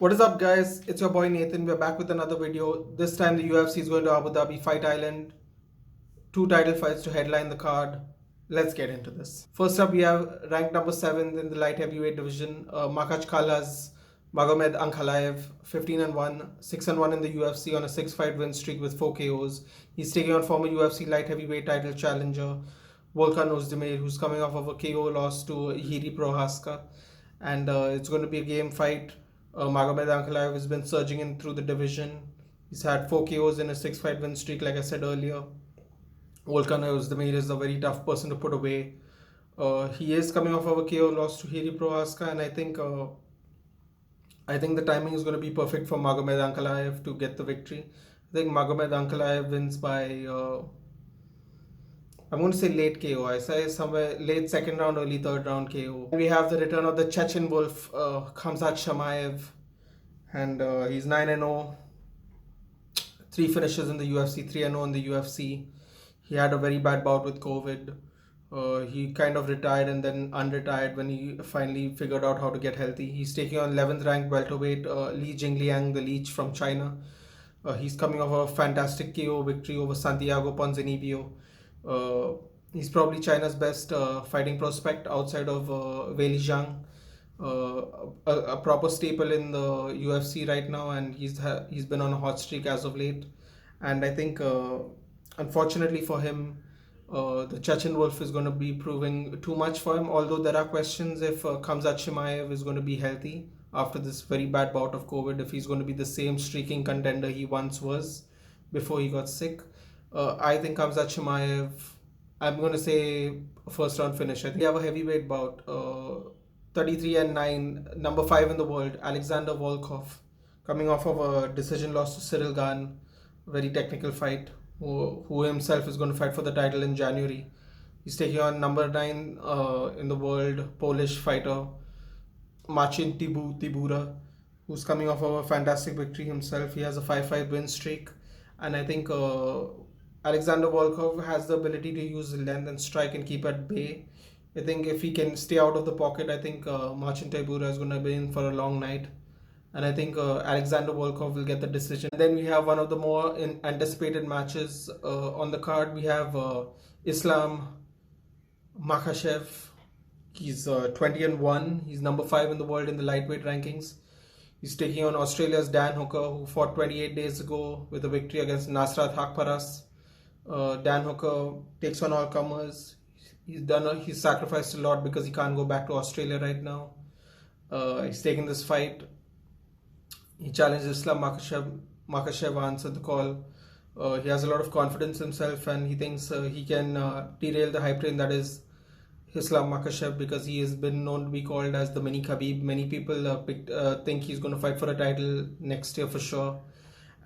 What is up, guys? It's your boy Nathan. We're back with another video. This time, the UFC is going to Abu Dhabi Fight Island. Two title fights to headline the card. Let's get into this. First up, we have ranked number 7 in the light heavyweight division, Makhachev Magomed Ankalaev, 15 and 1, 6 and 1 in the UFC on a 6-fight win streak with 4 KOs. He's taking on former UFC light heavyweight title challenger Volkan Ozdemir, who's coming off of a KO loss to Jiri Prohaska, and it's going to be a game fight. Magomed Ankalaev has been surging in through the division. He's had 4 KOs in a 6-fight win streak, like I said earlier. Volkan Ozdemir is a very tough person to put away. He is coming off of a KO loss to Jiri Prohaska, and I think the timing is going to be perfect for Magomed Ankalaev to get the victory. I think Magomed Ankalaev wins by I'm going to say late KO. I say somewhere late second round, early third round KO. We have the return of the Chechen Wolf, Khamzat Chimaev, and he's 9 and 0, 3 finishes in the UFC, 3 and 0 in the UFC. He had a very bad bout with COVID. He kind of retired and then unretired when he finally figured out how to get healthy. He's taking on 11th ranked welterweight Li Jingliang, the Leech from China. He's coming off a fantastic KO victory over Santiago Ponzinibbio. He's probably China's best fighting prospect outside of Weili Zhang, a proper staple in the UFC right now, and he's been on a hot streak as of late. And I think, unfortunately for him, the Chechen Wolf is going to be proving too much for him. Although there are questions if Khamzat Chimaev is going to be healthy after this very bad bout of COVID, if he's going to be the same streaking contender he once was before he got sick. I think Khamzat Chimaev, I'm going to say first round finish. I think we have a heavyweight bout, 33 and 9, number 5 in the world, Alexander Volkov, coming off of a decision loss to Cyril Gane, very technical fight, who himself is going to fight for the title in January. He's taking on number 9 in the world, Polish fighter, Marcin Tybura, who's coming off of a fantastic victory himself. He has a 5-fight win streak, and I think Alexander Volkov has the ability to use length and strike and keep at bay. I think if he can stay out of the pocket, I think Marcin Tybura is going to be in for a long night. And I think Alexander Volkov will get the decision. And then we have one of the more anticipated matches on the card. We have Islam Makhachev. He's 20 and 1. He's number 5 in the world in the lightweight rankings. He's taking on Australia's Dan Hooker, who fought 28 days ago with a victory against Nasrat Haqparas. Dan Hooker takes on all comers. He's sacrificed a lot because he can't go back to Australia right now. He's taking this fight. He challenged Islam Makhachev answered the call. He has a lot of confidence in himself, and he thinks he can derail the hype train that is Islam Makhachev, because he has been known to be called as the mini Khabib. Many people think he's going to fight for a title next year for sure.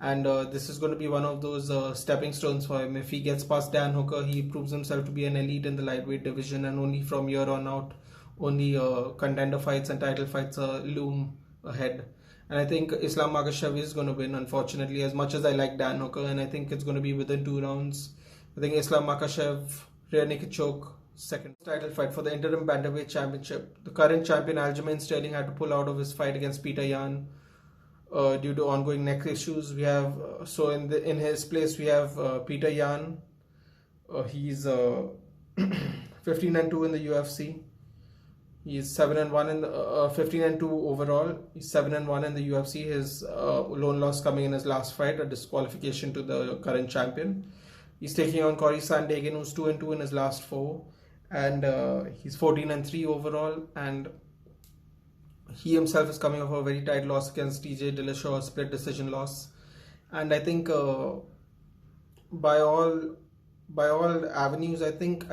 And this is going to be one of those stepping stones for him. If he gets past Dan Hooker, he proves himself to be an elite in the lightweight division, and only from here on out, only contender fights and title fights loom ahead. And I think Islam Makhachev is going to win, unfortunately, as much as I like Dan Hooker, and I think it's going to be within 2 rounds. I think Islam Makhachev, rear naked choke, second title fight for the interim bantamweight championship. The current champion Aljamain Sterling had to pull out of his fight against Peter Yan due to ongoing neck issues. We have in his place we have Peter Yan. He's 15 and 2 in the UFC. He's 7 and 1 in the 15 and 2 overall. He's 7 and 1 in the UFC. His lone loss coming in his last fight, a disqualification to the current champion. He's taking on Corey Sandhagen, who's 2 and 2 in his last 4, and he's 14 and 3 overall. And he himself is coming off a very tight loss against TJ Dillashaw, a split decision loss. And I think by all avenues, I think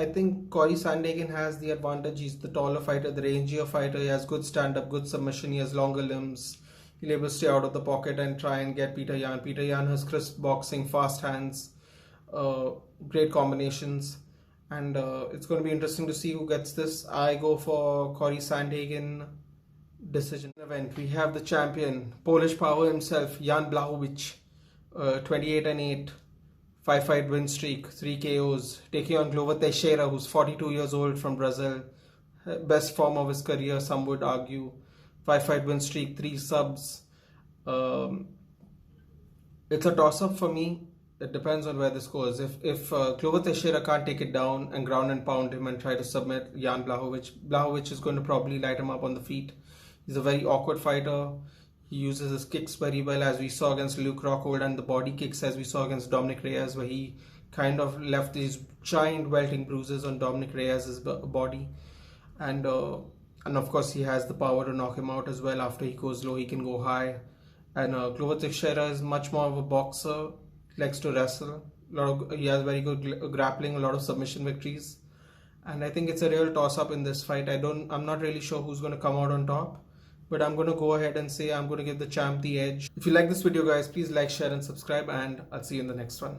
Corey Sandhagen has the advantage. He's the taller fighter, the rangier fighter. He has good stand-up, good submission. He has longer limbs. He'll be able to stay out of the pocket and try and get Peter Yan. Peter Yan has crisp boxing, fast hands, great combinations, and it's going to be interesting to see who gets this. I go for Corey Sandhagen decision. Event, we have the champion, Polish power himself, Jan Blachowicz, 28 and 8. 5-fight win streak, 3 KOs, taking on Glover Teixeira, who's 42 years old, from Brazil. Best form of his career, some would argue. 5-fight win streak, 3 subs. Um, it's a toss-up for me. It depends on where this goes. If Glover Teixeira can't take it down and ground and pound him and try to submit Jan Blachowicz is going to probably light him up on the feet. He's a very awkward fighter. He uses his kicks very well, as we saw against Luke Rockhold, and the body kicks as we saw against Dominic Reyes, where he kind of left these giant welting bruises on Dominic Reyes' body. And of course, he has the power to knock him out as well. After he goes low, he can go high. And Glover Teixeira is much more of a boxer, likes to wrestle. He has very good grappling, a lot of submission victories. And I think it's a real toss-up in this fight. I'm not really sure who's going to come out on top. But I'm going to go ahead and say I'm going to give the champ the edge. If you like this video, guys, please like, share and subscribe. And I'll see you in the next one.